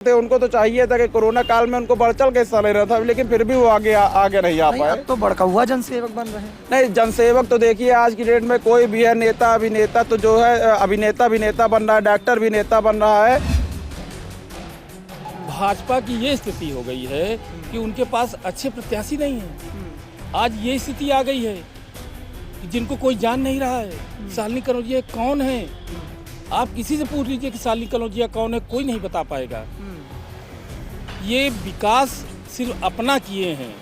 उनको तो चाहिए था कि कोरोना काल में उनको बढ़ चढ़ के हिस्सा ले रहा था, लेकिन फिर भी वो आगे नहीं आ पाए। अब तो भड़का हुआ जनसेवक बन रहे हैं। नहीं, जनसेवक तो देखिए आज की डेट में कोई भी है, नेता अभिनेता तो जो है अभिनेता बन रहा है, डॉक्टर भी नेता बन रहा है। भाजपा की ये स्थिति हो गई है कि उनके पास अच्छे प्रत्याशी नहीं हैं। आज ये स्थिति आ गई है कि जिनको कोई जान नहीं रहा है। शालिनी कनौजिया कौन है? आप किसी से पूछ लीजिए कि शालिनी कनौजिया कौन है, कोई नहीं बता पाएगा। ये विकास सिर्फ अपना किए हैं।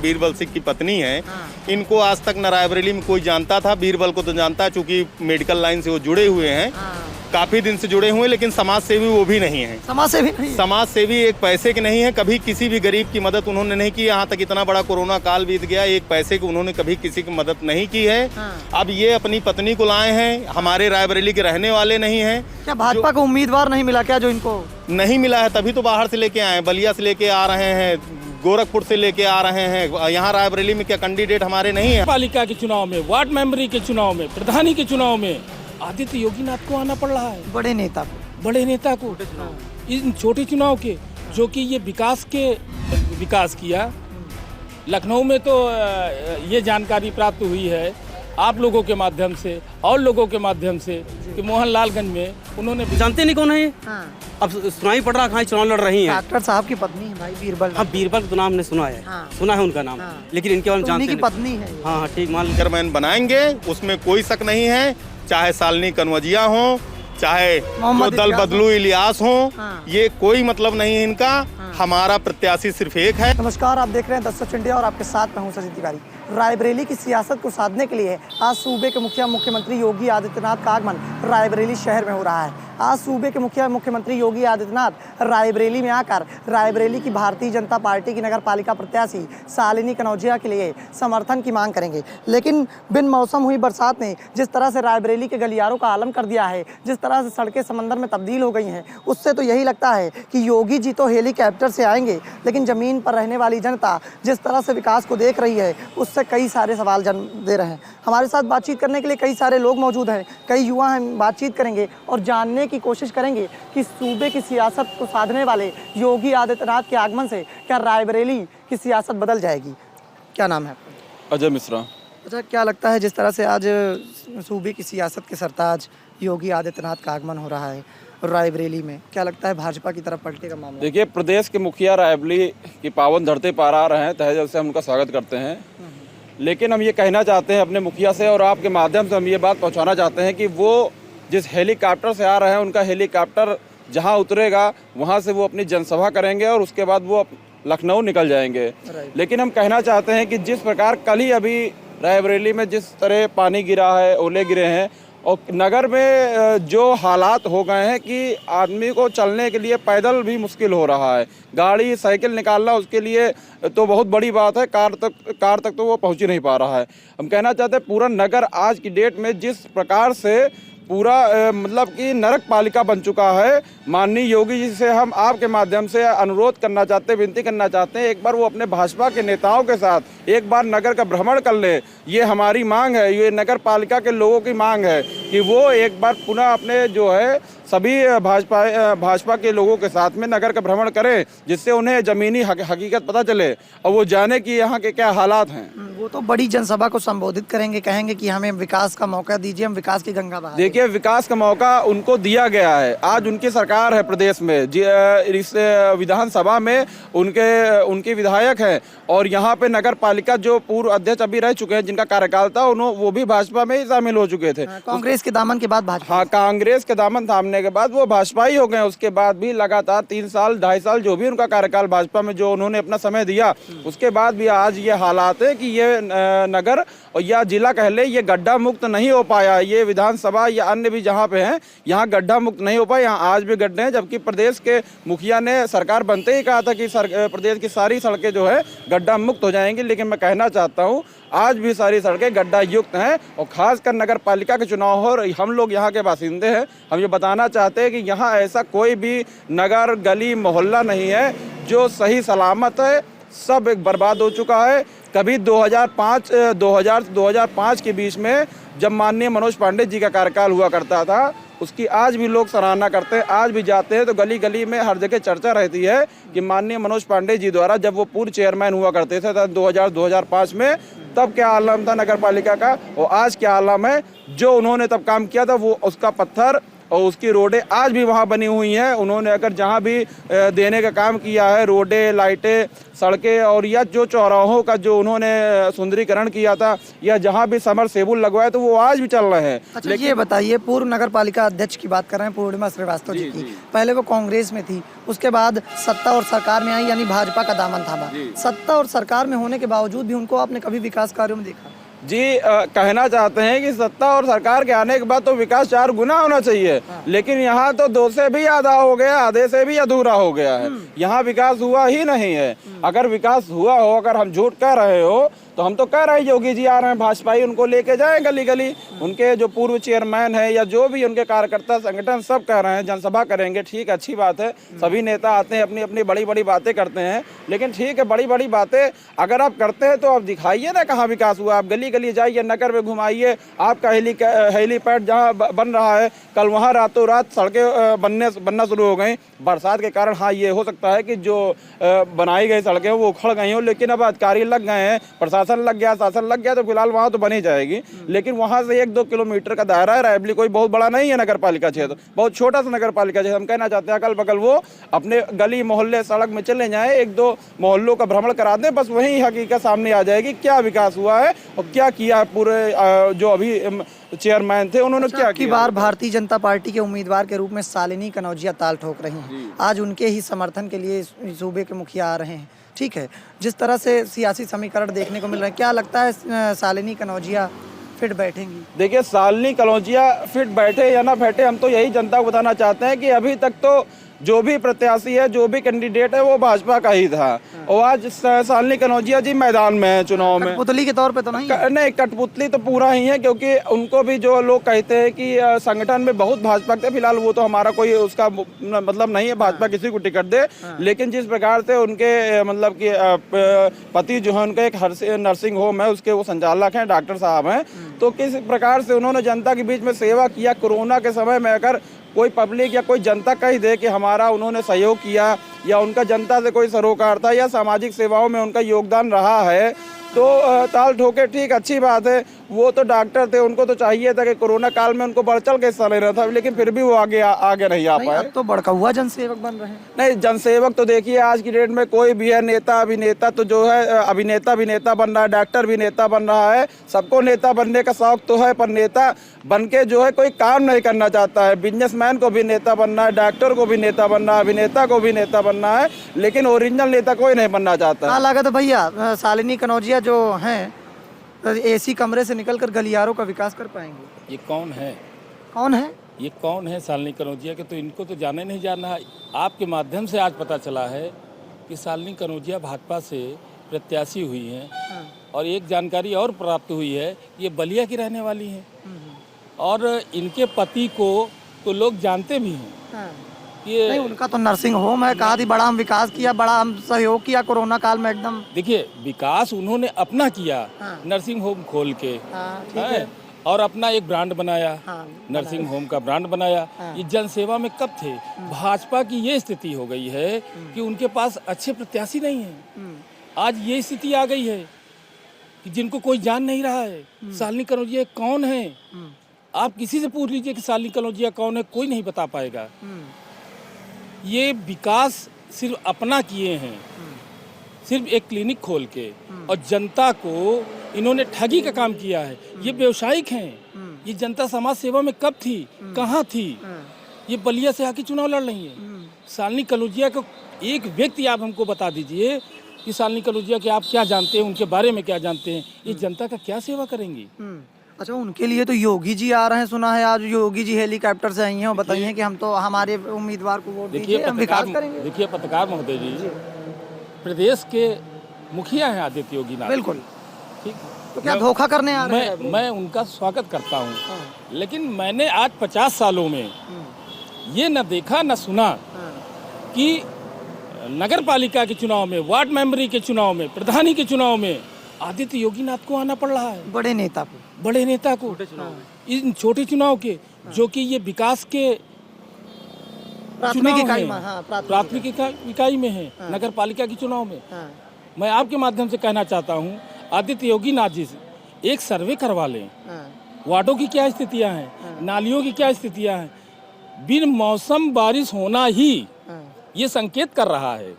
बीरबल सिंह की पत्नी है। इनको आज तक न रायबरेली में कोई जानता था। बीरबल को तो जानता है, चूंकि मेडिकल लाइन से वो जुड़े हुए हैं, काफी दिन से जुड़े हुए हैं, लेकिन समाज सेवी वो भी नहीं है। समाज सेवी एक पैसे के नहीं है। कभी किसी भी गरीब की मदद उन्होंने नहीं की। यहाँ तक इतना बड़ा कोरोना काल बीत गया, एक पैसे की उन्होंने कभी किसी की मदद नहीं की है। अब ये अपनी पत्नी को लाए हैं। हमारे रायबरेली के रहने वाले नहीं है। क्या भाजपा को उम्मीदवार नहीं मिला क्या, जो इनको नहीं मिला है? तभी तो बाहर से लेके आए, बलिया से लेके आ रहे हैं, गोरखपुर से लेके आ रहे हैं। यहाँ रायबरेली में क्या कैंडिडेट हमारे नहीं है? पालिका के चुनाव में, वार्ड मेंबरी के चुनाव में, प्रधानी के चुनाव में आदित्य योगीनाथ को आना पड़ रहा है। बड़े नेता को इन छोटे चुनाव के, जो कि ये विकास किया। लखनऊ में तो ये जानकारी प्राप्त हुई है आप लोगों के माध्यम से और लोगों के माध्यम से कि मोहनलालगंज में उन्होंने जानते नहीं कौन है। अब सुनाई पड़ रहा, कहाँ चुनाव लड़ रही हैं। डॉक्टर साहब की पत्नी है भाई, बीरबल। हाँ, बीरबल का तो नाम हमने सुना है। सुना है उनका नाम, लेकिन इनके बारे में जानते नहीं। पत्नी है। हाँ ठीक, मान चेयरमैन बनाएंगे, उसमें कोई शक नहीं है। चाहे शालिनी कनौजिया हो, चाहे तो दल बदलू इलियास हो, ये कोई मतलब नहीं है इनका। हमारा प्रत्याशी सिर्फ एक है। नमस्कार, आप देख रहे हैं 10 सच इंडिया और आपके साथ मैं हूं सचिन तिवारी। रायबरेली की सियासत को साधने के लिए आज सूबे के मुख्यमंत्री योगी आदित्यनाथ का आगमन रायबरेली शहर में हो रहा है। आज सूबे के मुख्यमंत्री योगी आदित्यनाथ रायबरेली में आकर रायबरेली की भारतीय जनता पार्टी की नगर पालिका प्रत्याशी शालिनी कनौजिया के लिए समर्थन की मांग करेंगे। लेकिन बिन मौसम हुई बरसात ने जिस तरह से रायबरेली के गलियारों का आलम कर दिया है, जिस तरह से सड़कें समंदर में तब्दील हो गई हैं, उससे तो यही लगता है कि योगी जी तो हेलीकॉप्टर से आएंगे, लेकिन ज़मीन पर रहने वाली जनता जिस तरह से विकास को देख रही है, उससे कई सारे सवाल जन्म दे रहे हैं। हमारे साथ बातचीत करने के लिए कई सारे लोग मौजूद हैं, कई युवा हैं। बातचीत करेंगे और जानने की कोशिश करेंगे कि सूबे की सियासत को साधने वाले योगी आदित्यनाथ के आगमन से क्या रायबरेली की सियासत बदल जाएगी। क्या नाम है आपका? अजय मिश्रा। अच्छा, क्या लगता है जिस तरह से आज सूबे की सियासत के सरताज योगी आदित्यनाथ का आगमन हो रहा है रायबरेली में, क्या लगता है भाजपा की तरफ पलटेगा मामला? देखिए, प्रदेश के मुखिया रायबरेली की पावन धरती पर आ रहे हैं, तहे दिल से हम उनका स्वागत करते हैं। लेकिन हम ये कहना चाहते हैं अपने मुखिया से, और आपके माध्यम से हम ये बात पहुंचाना चाहते हैं कि वो जिस हेलीकॉप्टर से आ रहे हैं, उनका हेलीकॉप्टर जहां उतरेगा वहां से वो अपनी जनसभा करेंगे और उसके बाद वो लखनऊ निकल जाएंगे। लेकिन हम कहना चाहते हैं कि जिस प्रकार कल ही अभी रायबरेली में जिस तरह पानी गिरा है, ओले गिरे हैं, और नगर में जो हालात हो गए हैं कि आदमी को चलने के लिए पैदल भी मुश्किल हो रहा है। गाड़ी साइकिल निकालना उसके लिए तो बहुत बड़ी बात है, कार तक तो वो पहुंच ही नहीं पा रहा है। हम कहना चाहते हैं पूरा नगर आज की डेट में जिस प्रकार से पूरा मतलब कि नरक पालिका बन चुका है, माननीय योगी जी से हम आपके माध्यम से अनुरोध करना चाहते हैं, विनती करना चाहते हैं, एक बार वो अपने भाजपा के नेताओं के साथ एक बार नगर का भ्रमण कर ले। ये हमारी मांग है, ये नगर पालिका के लोगों की मांग है कि वो एक बार पुनः अपने जो है सभी भाजपा के लोगों के साथ में नगर का भ्रमण करें, जिससे उन्हें ज़मीनी हकीकत पता चले और वो जाने कि यहाँ के क्या हालात हैं। वो तो बड़ी जनसभा को संबोधित करेंगे, कहेंगे कि हमें विकास का मौका दीजिए, हम विकास की गंगा बहा। देखिए, विकास का मौका उनको दिया गया है। आज उनकी सरकार है प्रदेश में, इस विधानसभा में उनके विधायक हैं, और यहाँ पे नगर पालिका जो पूर्व अध्यक्ष अभी रह चुके हैं, जिनका कार्यकाल था, वो भी भाजपा में ही शामिल हो चुके थे। कांग्रेस के दामन के बाद भाजपा। हाँ, कांग्रेस के दामन थामने के बाद वो भाजपा ही हो गए। उसके बाद भी लगातार 3 साल 2.5 साल जो भी उनका कार्यकाल भाजपा में जो उन्होंने अपना समय दिया, उसके बाद भी आज ये हालात है कि ये नगर और या जिला कह ले, ये गड्ढा मुक्त नहीं हो पाया। ये विधानसभा या अन्य भी जहाँ पे हैं, यहाँ गड्ढा मुक्त नहीं हो पाया। यहाँ आज भी गड्ढे हैं, जबकि प्रदेश के मुखिया ने सरकार बनते ही कहा था कि प्रदेश की सारी सड़कें जो है गड्ढा मुक्त हो जाएंगी। लेकिन मैं कहना चाहता हूँ आज भी सारी सड़कें गड्ढा युक्त हैं, और खासकर नगर पालिका के चुनाव हो, हम लोग यहाँ के बासिंदे हैं, हम ये बताना चाहते हैं कि यहाँ ऐसा कोई भी नगर गली मोहल्ला नहीं है जो सही सलामत है। सब एक बर्बाद हो चुका है। कभी 2005 के बीच में जब माननीय मनोज पांडे जी का कार्यकाल हुआ करता था, उसकी आज भी लोग सराहना करते हैं। आज भी जाते हैं तो गली गली में हर जगह चर्चा रहती है कि माननीय मनोज पांडे जी द्वारा जब वो पूर्व चेयरमैन हुआ करते थे 2000-2005 में, तब क्या आलम था नगर पालिका का और आज क्या आलम है। जो उन्होंने तब काम किया था वो उसका पत्थर और उसकी रोडें आज भी वहाँ बनी हुई हैं। उन्होंने अगर जहाँ भी देने का काम किया है, रोडें, लाइटें, सड़कें और या जो चौराहों का जो उन्होंने सुंदरीकरण किया था या जहाँ भी समरसेबुल लगवाए तो वो आज भी चल रहे हैं। अच्छा, ये बताइए, पूर्व नगर पालिका अध्यक्ष की बात कर रहे हैं पूर्णिमा श्रीवास्तव जी की। पहले वो कांग्रेस में थी, उसके बाद सत्ता और सरकार में आई, यानी भाजपा का दामन थामा। सत्ता और सरकार में होने के बावजूद भी उनको आपने कभी विकास कार्यों में देखा? जी कहना चाहते हैं कि सत्ता और सरकार के आने के बाद तो विकास 4 गुना होना चाहिए, लेकिन यहाँ तो 2 से भी आधा हो गया, आधे से भी अधूरा हो गया है। यहाँ विकास हुआ ही नहीं है। अगर विकास हुआ हो, अगर हम झूठ कह रहे हो तो हम तो कह रहे हैं योगी जी आ रहे हैं, भाजपाई उनको लेके जाएं गली गली। उनके जो पूर्व चेयरमैन है या जो भी उनके कार्यकर्ता संगठन सब कह रहे हैं जनसभा करेंगे। ठीक, अच्छी बात है, सभी नेता आते हैं अपनी अपनी बड़ी बड़ी बातें करते हैं, लेकिन ठीक है बड़ी बड़ी बातें अगर आप करते हैं तो आप दिखाइए ना कहाँ विकास हुआ। आप गली गली जाइए, नगर में घुमाइए। आपका हेलीपैड जहाँ बन रहा है, कल वहाँ रातों रात सड़कें बनना शुरू हो गई बरसात के कारण। हाँ, ये हो सकता है कि जो बनाई गई सड़कें वो उखड़ गई हो, लेकिन अब अधिकारी लग गए हैं, प्रशासन लग गया, शासन लग गया, तो फिलहाल वहाँ तो बनी जाएगी। लेकिन वहाँ से 1-2 किलोमीटर का दायरा है। रायबरेली कोई बहुत बड़ा नहीं है नगर पालिका क्षेत्र, बहुत छोटा सा नगर पालिका क्षेत्र। हम कहना चाहते हैं अगल बगल वो अपने गली मोहल्ले सड़क में चले जाएं, 1-2 मोहल्लों का भ्रमण करा दें, बस वही हकीकत सामने आ जाएगी क्या विकास हुआ है और क्या किया पूरे जो अभी चेयरमैन थे उन्होंने क्या किया। बार भारतीय जनता पार्टी के उम्मीदवार के रूप में शालिनी कनौजिया ताल ठोक रही हैं। आज उनके ही समर्थन के लिए सूबे के मुखिया आ रहे हैं। ठीक है, जिस तरह से सियासी समीकरण देखने को मिल रहे हैं, क्या लगता है शालिनी कनौजिया फिट बैठेंगी? देखिए, शालिनी कनौजिया फिट बैठे या ना बैठे, हम तो यही जनता को बताना चाहते हैं कि अभी तक तो जो भी प्रत्याशी है, जो भी कैंडिडेट है वो भाजपा का ही था और आज शालिनी कनौजिया जी मैदान में है चुनाव में। कठपुतली के तौर पे तो नहीं? नहीं, कठपुतली तो पूरा ही है, क्योंकि उनको भी जो लोग कहते हैं कि संगठन में बहुत भाजपा के, फिलहाल वो तो हमारा कोई उसका मतलब नहीं है भाजपा किसी को टिकट दे। लेकिन जिस प्रकार से उनके मतलब कि पति जो है उनका एक नर्सिंग होम है, उसके वो संचालक हैं, डॉक्टर साहब हैं, तो किस प्रकार से उन्होंने जनता के बीच में सेवा किया। कोरोना के समय में अगर कोई पब्लिक या कोई जनता कह दे कि हमारा उन्होंने सहयोग किया या उनका जनता से कोई सरोकार था या सामाजिक सेवाओं में उनका योगदान रहा है, तो ताल ठोके, ठीक, अच्छी बात है। वो तो डॉक्टर थे, उनको तो चाहिए था कि कोरोना काल में उनको बढ़ चढ़ के हिस्सा लेना था, लेकिन फिर भी वो आगे नहीं आ पाए। तो बड़का हुआ जनसेवक बन रहे हैं। नहीं, जनसेवक तो देखिए आज की डेट में कोई भी है, नेता अभिनेता तो जो है अभिनेता भी नेता बन रहा है, डॉक्टर भी नेता बन रहा है। सबको नेता बनने का शौक तो है, पर नेता बन के जो है कोई काम नहीं करना चाहता है। बिजनेसमैन को भी नेता बनना है, डॉक्टर को भी नेता बनना है, अभिनेता को भी नेता बनना है, लेकिन ओरिजिनल नेता कोई नहीं बनना चाहता। हाँ, लागत भैया शालिनी कनौजिया जो हैं एसी कमरे से निकलकर गलियारों का विकास कर पाएंगे? ये कौन है? कौन है ये? कौन है शालिनी कनौजिया के? तो इनको तो जाने नहीं जाना है। आपके माध्यम से आज पता चला है कि शालिनी कनौजिया भाजपा से प्रत्याशी हुई हैं। और एक जानकारी और प्राप्त हुई है, ये बलिया की रहने वाली हैं और इनके पति को तो लोग जानते भी हैं। ये नहीं, उनका तो नर्सिंग होम है, कहा थी बड़ा हम विकास किया, बड़ा हम सहयोग किया कोरोना काल में एकदम। देखिए, विकास उन्होंने अपना किया, नर्सिंग होम खोल के है और अपना एक ब्रांड बनाया, नर्सिंग होम का ब्रांड बनाया। ये जनसेवा में कब थे? भाजपा की ये स्थिति हो गई है कि उनके पास अच्छे प्रत्याशी नहीं है। आज ये स्थिति आ गई है कि जिनको कोई जान नहीं रहा है। शालिनी कनौजिया कौन है? आप किसी से पूछ लीजिए कि शालिनी कनौजिया कौन है, कोई नहीं बता पाएगा। ये विकास सिर्फ अपना किए हैं, सिर्फ एक क्लिनिक खोल के, और जनता को इन्होंने ठगी का काम किया है। ये व्यवसायिक हैं। ये जनता समाज सेवा में कब थी, कहाँ थी? ये बलिया से आके चुनाव लड़ रही है। शालिनी कनौजिया को एक व्यक्ति आप हमको बता दीजिए कि शालिनी कनौजिया के आप क्या जानते हैं, उनके बारे में क्या जानते हैं? ये जनता का क्या सेवा करेंगी? अच्छा, उनके लिए तो योगी जी आ रहे हैं, सुना है आज योगी जी हेलीकॉप्टर से आई हैं और बताइए कि हम तो हमारे उम्मीदवार को वोट दीजिए, हम विकास करेंगे। देखिए पत्रकार महोदय जी, प्रदेश के मुखिया हैं आदित्य योगीनाथ। बिल्कुल ठीक, तो क्या धोखा करने आ रहे हैं? मैं उनका स्वागत करता हूँ, लेकिन मैंने आज 50 सालों में ये न देखा न सुना कि नगर पालिका के चुनाव में, वार्ड मेंबरी के चुनाव में, प्रधानी के चुनाव में आदित्य योगीनाथ को आना पड़ रहा है। बड़े नेता को इन छोटे चुनाव के जो कि ये विकास के प्राथमिक चुनाव इकाई हैं, में, हाँ, प्राथमिक इकाई में है, नगर पालिका के चुनाव में। हाँ, मैं आपके माध्यम से कहना चाहता हूँ, आदित्य योगी नाथ जी से एक सर्वे करवा लें, हाँ, वार्डों की क्या स्थितियाँ हैं, नालियों की क्या स्थितियाँ हैं। बिन मौसम बारिश होना ही हाँ, ये संकेत कर रहा है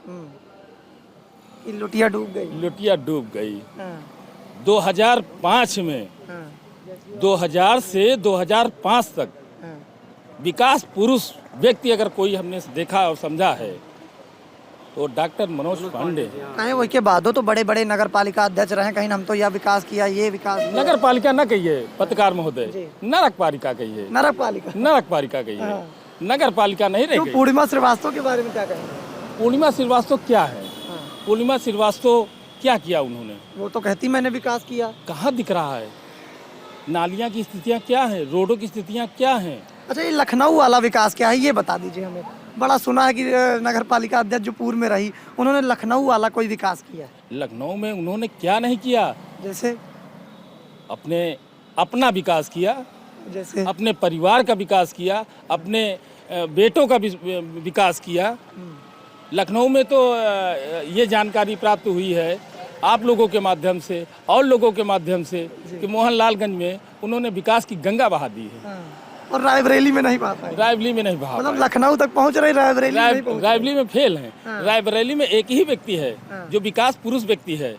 कि लुटिया डूब गई। लुटिया डूब गई। हाँ, 2005 में, हाँ, 2000 से 2005 तक हाँ, विकास पुरुष व्यक्ति अगर कोई हमने देखा और समझा है तो डॉक्टर मनोज पांडे। कहीं वही के बादो तो बड़े बड़े नगर पालिका अध्यक्ष रहे, कहीं हम तो यह विकास किया, ये विकास किया। नगर पालिका न कहिए पत्रकार जी। महोदय, नरक पालिका कहिए, नगर पालिका। नरक पालिका कहिए, नगर पालिका नहीं तो रही। पूर्णिमा श्रीवास्तव के बारे में क्या कहेंगे? पूर्णिमा श्रीवास्तव क्या है? पूर्णिमा श्रीवास्तव क्या किया उन्होंने? वो तो कहती मैंने विकास किया। कहाँ दिख रहा है? नालियाँ की स्थितियाँ क्या है, रोडों की स्थितियाँ क्या हैं? अच्छा, ये लखनऊ वाला विकास क्या है, ये बता दीजिए हमें। बड़ा सुना है कि नगर पालिका अध्यक्ष जो पूर्व में रही, उन्होंने लखनऊ वाला कोई विकास किया है। लखनऊ में उन्होंने क्या नहीं किया? जैसे अपना विकास किया, जैसे अपने परिवार का विकास किया, अपने बेटों का विकास किया। लखनऊ में तो ये जानकारी प्राप्त हुई है आप लोगों के माध्यम से और लोगों के माध्यम से कि मोहनलालगंज में उन्होंने विकास की गंगा बहा दी है। और रायबरेली में नहीं पा पाए। रायबरेली में नहीं बहा मतलब पाए। लखनऊ तक पहुंच रहे, रायबरेली में नहीं पहुंच रहे। रायबरेली में फेल हैं। रायबरेली में एक ही व्यक्ति है जो विकास पुरुष व्यक्ति है,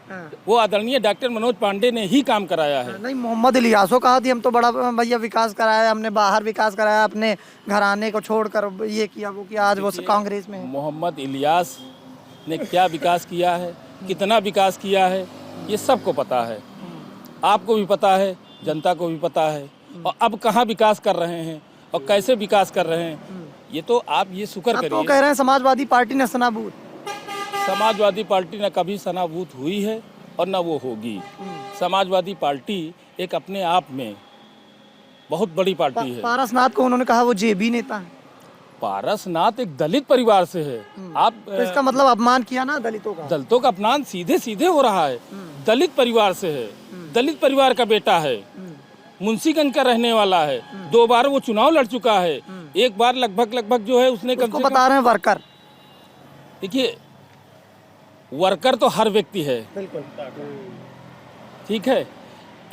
वो आदरणीय डॉक्टर मनोज पांडे ने ही काम कराया है। नहीं, मोहम्मद इलियासो कहा थी हम तो बड़ा भैया विकास कराया, हमने बाहर विकास कराया, अपने घराने को छोड़कर ये किया वो किया, आज वो कांग्रेस में है। मोहम्मद इलियास ने क्या विकास किया है, कितना विकास किया है, ये सबको पता है। आपको भी पता है, जनता को भी पता है। और अब कहाँ विकास कर रहे हैं और कैसे विकास कर रहे हैं, ये तो आप ये शुक्र अब तो करिए। कह रहे हैं समाजवादी पार्टी ने सनाबूत। समाजवादी पार्टी न कभी सनाभूत हुई है और न वो होगी। समाजवादी पार्टी एक अपने आप में बहुत बड़ी पार्टी है। पारसनाथ को उन्होंने कहा वो जेबी नेता है, पारसनाथ एक दलित परिवार से है। आप तो इसका मतलब अपमान किया ना दलितों का। दलितों का अपमान सीधे सीधे हो रहा है। दलित परिवार से है, दलित परिवार का बेटा है, मुंशीगंज का रहने वाला है, 2 बार वो चुनाव लड़ चुका है, एक बार लगभग जो है उसने उसको बता रहे हैं वर्कर। देखिए, वर्कर तो हर व्यक्ति है, बिल्कुल ठीक है।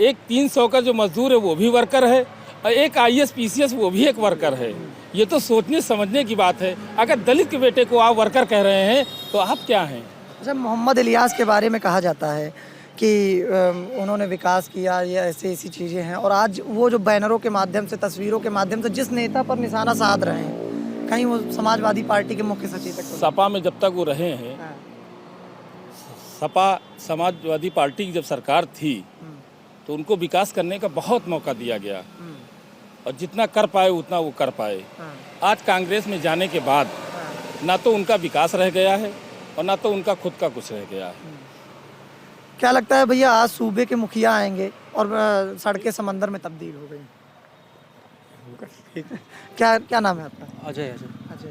एक 300 का जो मजदूर है वो भी वर्कर है, और एक IAS PCS वो भी एक वर्कर है। ये तो सोचने समझने की बात है। अगर दलित के बेटे को आप वर्कर कह रहे हैं तो आप क्या हैं? अच्छा, मोहम्मद इलियास के बारे में कहा जाता है कि उन्होंने विकास किया, ये ऐसी चीज़ें हैं, और आज वो जो बैनरों के माध्यम से, तस्वीरों के माध्यम से जिस नेता पर निशाना साध रहे हैं, कहीं वो समाजवादी पार्टी के मुख्य सचेतक तो- सपा में जब तक वो रहे हैं, हाँ, सपा समाजवादी पार्टी की जब सरकार थी तो उनको विकास करने का बहुत मौका दिया गया, और जितना कर पाए उतना वो कर पाए। हाँ, आज कांग्रेस में जाने के बाद ना तो उनका विकास रह गया है और ना तो उनका खुद का कुछ रह गया है। क्या लगता है भैया, आज सूबे के मुखिया आएंगे और सड़कें समंदर में तब्दील हो गई? क्या नाम है आपका? अजय अच्छा,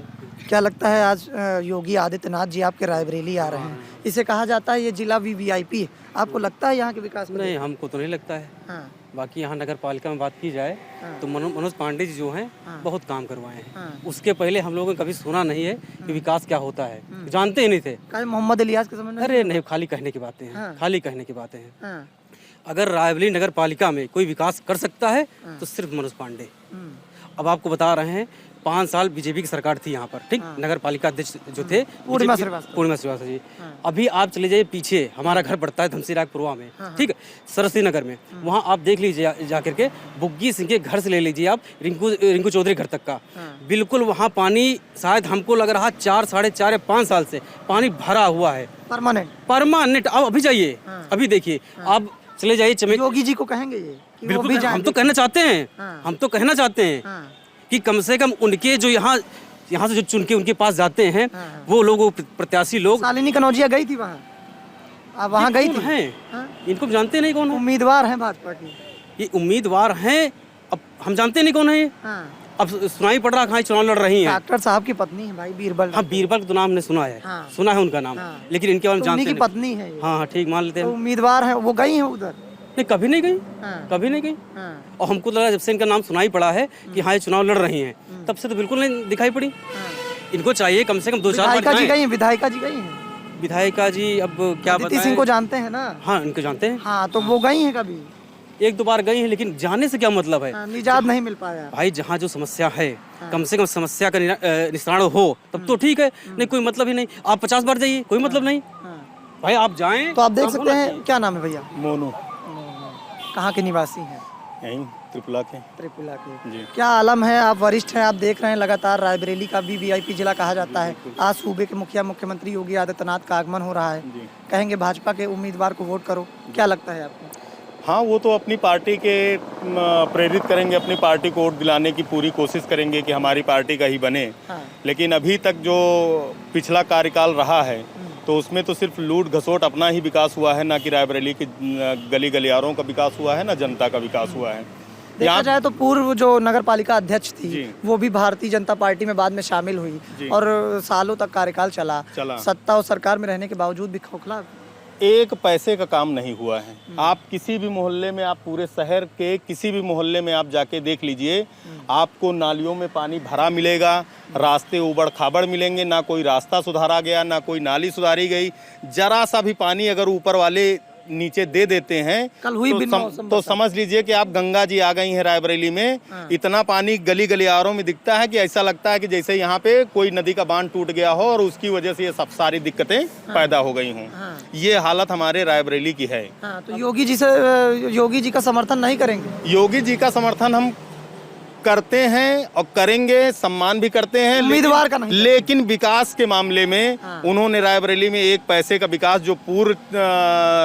क्या लगता है आज योगी आदित्यनाथ जी आपके रायबरेली आ रहे हैं, इसे कहा जाता है ये जिला VVIP है, आपको लगता है यहाँ के विकास में? नहीं, हमको तो नहीं लगता है। हाँ, बाकी यहाँ नगर पालिका में बात की जाए तो मनोज पांडे जी जो हैं बहुत काम करवाए हैं। हाँ। उसके पहले हम लोगों ने कभी सुना नहीं है कि विकास क्या होता है, जानते ही नहीं थे। क्या मोहम्मद इलियास के समय में? अरे नहीं, खाली कहने की बातें हैं, हाँ। खाली कहने की बातें हैं। हाँ, अगर रायबरेली नगर पालिका में कोई विकास कर सकता है तो सिर्फ मनोज पांडे। अब आपको बता रहे हैं, 5 साल बीजेपी की सरकार थी यहाँ पर, ठीक। नगर पालिका अध्यक्ष जो थे पूर्णिमा श्रीवास्तव जी। अभी आप चले जाइए पीछे, हमारा घर पड़ता है धमसीराग पुरवा में, ठीक, सरस्वती नगर में। वहाँ आप देख लीजिए जाकर के, बुग्गी सिंह के घर से ले लीजिए आप रिंकू चौधरी घर तक का, बिल्कुल वहाँ पानी शायद हमको लग रहा 4, साढ़े 4 या 5 साल से पानी भरा हुआ है, परमानेंट। अब अभी जाइए, अभी देखिए, आप चले जाइए योगी जी को कहेंगे ये कि वो बिल्कुल, भी हम तो कहना चाहते हैं, हाँ। हम तो कहना चाहते हैं कि कम से कम उनके जो यहाँ से जो चुन के उनके पास जाते हैं, वो लोग, वो प्रत्याशी लोग। शालिनी कनौजिया गई थी वहाँ, आप वहाँ गई थी? हैं, इनको जानते नहीं कौन है, उम्मीदवार हैं भाजपा की, ये उम्मीदवार हैं, अब हम जानते नहीं कौन है। अब सुनाई पड़ रहा, कहाँ चुनाव लड़ रही हैं। डॉक्टर साहब की पत्नी है भाई, बीरबल। हाँ, बीरबल का तो नाम हमने सुना है, हाँ। सुना है उनका नाम, लेकिन इनके बारे में जानते उन्हीं की नहीं। पत्नी है ये। हाँ, ठीक मान लेते तो हैं। उम्मीदवार है, वो गई हैं उधर, नहीं, कभी नहीं गई, हाँ। कभी नहीं गई। हाँ। और हमको लगा जब से इनका नाम सुनाई पड़ा है कि हाँ ये चुनाव लड़ रही हैं, तब से तो बिल्कुल नहीं दिखाई पड़ी। इनको चाहिए कम से कम 2-4 बार विधायिका जी जाएं। गई हैं, विधायिका जी गई हैं, विधायिका जी अब क्या अदिति सिंह को बताएं। जानते हैं ना। हाँ, इनको जानते हैं, हाँ, तो वो गई हैं कभी? 1-2 बार गई हैं, लेकिन जाने से क्या मतलब है? हाँ, निजात नहीं मिल पाया। भाई जहाँ जो समस्या है, कम से कम समस्या का निस्तारण हो तब तो ठीक है, नहीं कोई मतलब ही नहीं। आप 50 बार जाइए, कोई मतलब नहीं। भाई आप जाएं तो आप देख काम सकते होना हैं, चाहिए। क्या नाम है भैया? मोनू कहाँ के निवासी हैं? यहीं त्रिपुला के। त्रिपुरा के। जी। क्या आलम है, आप वरिष्ठ हैं, आप देख रहे हैं लगातार रायबरेली का भी वीआईपी जिला कहा जाता है। आज सूबे के मुखिया मुख्यमंत्री योगी आदित्यनाथ का आगमन हो रहा है, कहेंगे भाजपा के उम्मीदवार को वोट करो, क्या लगता है आपको? हाँ, वो तो अपनी पार्टी के प्रेरित करेंगे, अपनी पार्टी को वोट दिलाने की पूरी कोशिश करेंगे कि हमारी पार्टी का ही बने। हाँ। लेकिन अभी तक जो पिछला कार्यकाल रहा है तो उसमें तो सिर्फ लूट घसोट अपना ही विकास हुआ है, ना कि रायबरेली के गली गलियारों का विकास हुआ है, ना जनता का विकास हुआ है। देखा जाए तो पूर्व जो नगर पालिका अध्यक्ष थी जी। वो भी भारतीय जनता पार्टी में बाद में शामिल हुई जी। और सालों तक कार्यकाल चला। चला। सत्ता और सरकार में रहने के बावजूद भी खोखला। एक पैसे का काम नहीं हुआ है। आप किसी भी मोहल्ले में, आप पूरे शहर के किसी भी मोहल्ले में आप जाके देख लीजिए, आपको नालियों में पानी भरा मिलेगा, रास्ते उबड़ खाबड़ मिलेंगे, ना कोई रास्ता सुधारा गया, ना कोई नाली सुधारी गई। जरा सा भी पानी अगर ऊपर वाले नीचे दे देते हैं कल हुई बिन मौसम तो समझ लीजिए कि आप गंगा जी आ गई हैं रायबरेली में। इतना पानी गली गलियारों में दिखता है कि ऐसा लगता है कि जैसे यहाँ पे कोई नदी का बांध टूट गया हो और उसकी वजह से ये सब सारी दिक्कतें पैदा हो गई हों। ये हालत हमारे रायबरेली की है। हाँ, तो योगी जी का समर्थन नहीं करेंगे? योगी जी का समर्थन हम करते हैं और करेंगे, सम्मान भी करते हैं, उम्मीदवार का नहीं। लेकिन विकास के मामले में उन्होंने रायबरेली में एक पैसे का विकास, जो पूर्व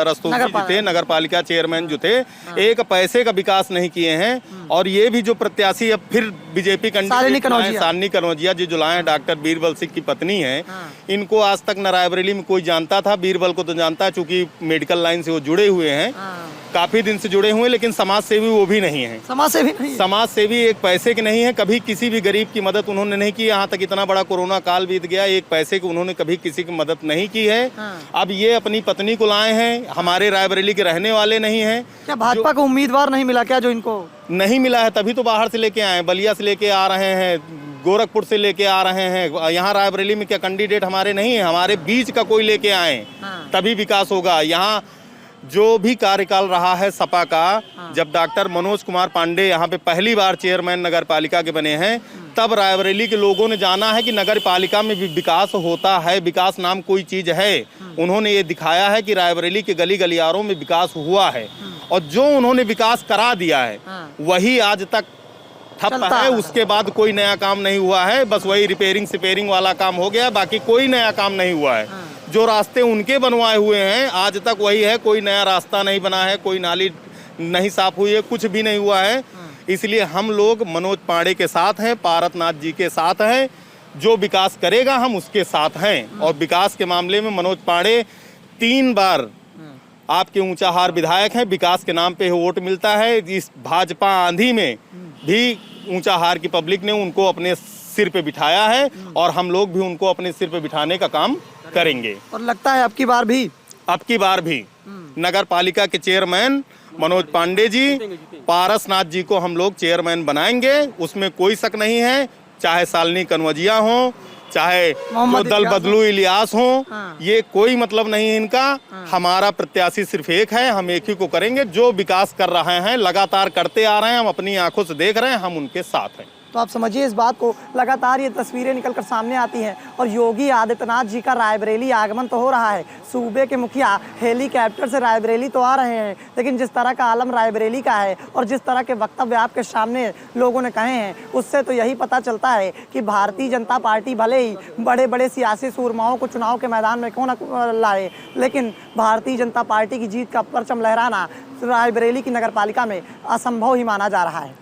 रस्तोगी जी थे, नगर पालिका चेयरमैन जो थे, एक पैसे का विकास नहीं किए हैं। और ये भी जो प्रत्याशी अब फिर बीजेपी शालिनी कनौजिया जी जो लाए हैं, डॉक्टर बीरबल सिंह की पत्नी है, इनको आज तक न रायबरेली में कोई जानता था। बीरबल को तो जानता है, चूंकि मेडिकल लाइन से वो जुड़े हुए हैं, काफी दिन से जुड़े हुए हैं, लेकिन समाज सेवी वो भी नहीं है। समाज सेवी नहीं? समाज सेवी एक पैसे के नहीं है, कभी किसी भी गरीब की मदद उन्होंने नहीं की। यहाँ तक इतना बड़ा कोरोना काल बीत गया, एक पैसे की उन्होंने कभी किसी की मदद नहीं की है। अब ये अपनी पत्नी को लाए हैं, हमारे रायबरेली के रहने वाले नहीं हैं। क्या भाजपा को उम्मीदवार नहीं मिला क्या, जो इनको नहीं मिला है? तभी तो बाहर से लेके आए, बलिया से लेके आ रहे हैं, गोरखपुर से लेके आ रहे हैं। यहाँ रायबरेली में क्या कैंडिडेट हमारे नहीं है? हमारे बीच का कोई लेके आए, तभी विकास होगा। यहाँ जो भी कार्यकाल रहा है सपा का, जब डॉक्टर मनोज कुमार पांडे यहाँ पे पहली बार चेयरमैन नगर पालिका के बने हैं, तब रायबरेली के लोगों ने जाना है कि नगर पालिका में भी विकास होता है, विकास नाम कोई चीज है। उन्होंने ये दिखाया है कि रायबरेली के गली गलियारों में विकास हुआ है, और जो उन्होंने विकास करा दिया है वही आज तक ठप है। उसके बाद कोई नया काम नहीं हुआ है, बस वही रिपेयरिंग सिपेयरिंग वाला काम हो गया, बाकी कोई नया काम नहीं हुआ है। जो रास्ते उनके बनवाए हुए हैं आज तक वही है, कोई नया रास्ता नहीं बना है, कोई नाली नहीं साफ हुई है, कुछ भी नहीं हुआ है। इसलिए हम लोग मनोज पांडे के साथ हैं, पारसनाथ जी के साथ हैं। जो विकास करेगा हम उसके साथ हैं। और विकास के मामले में मनोज पांडे 3 बार आपके ऊंचाहार विधायक हैं, विकास के नाम पे वोट मिलता है। इस भाजपा आंधी में भी ऊंचाहार की पब्लिक ने उनको अपने सिर पे बिठाया है, और हम लोग भी उनको अपने सिर पे बिठाने का काम करेंगे। और लगता है अब की बार भी नगर पालिका के चेयरमैन मनोज पांडे जी, पारसनाथ जी को हम लोग चेयरमैन बनाएंगे, उसमें कोई शक नहीं है। चाहे शालिनी कनौजिया हो, चाहे जो दल बदलू इलियास हो, ये कोई मतलब नहीं है इनका। हमारा प्रत्याशी सिर्फ एक है, हम एक ही को करेंगे। जो विकास कर रहे हैं, लगातार करते आ रहे हैं, हम अपनी आंखों से देख रहे हैं, हम उनके साथ हैं। तो आप समझिए इस बात को, लगातार ये तस्वीरें निकलकर सामने आती हैं और योगी आदित्यनाथ जी का रायबरेली आगमन तो हो रहा है। सूबे के मुखिया हेलीकॉप्टर से रायबरेली तो आ रहे हैं, लेकिन जिस तरह का आलम रायबरेली का है और जिस तरह के वक्तव्य आपके सामने लोगों ने कहे हैं, उससे तो यही पता चलता है कि भारतीय जनता पार्टी भले ही बड़े बड़े सियासी सूरमाओं को चुनाव के मैदान में क्यों न लाए, लेकिन भारतीय जनता पार्टी की जीत का परचम लहराना रायबरेली की नगर पालिका में असंभव ही माना जा रहा है।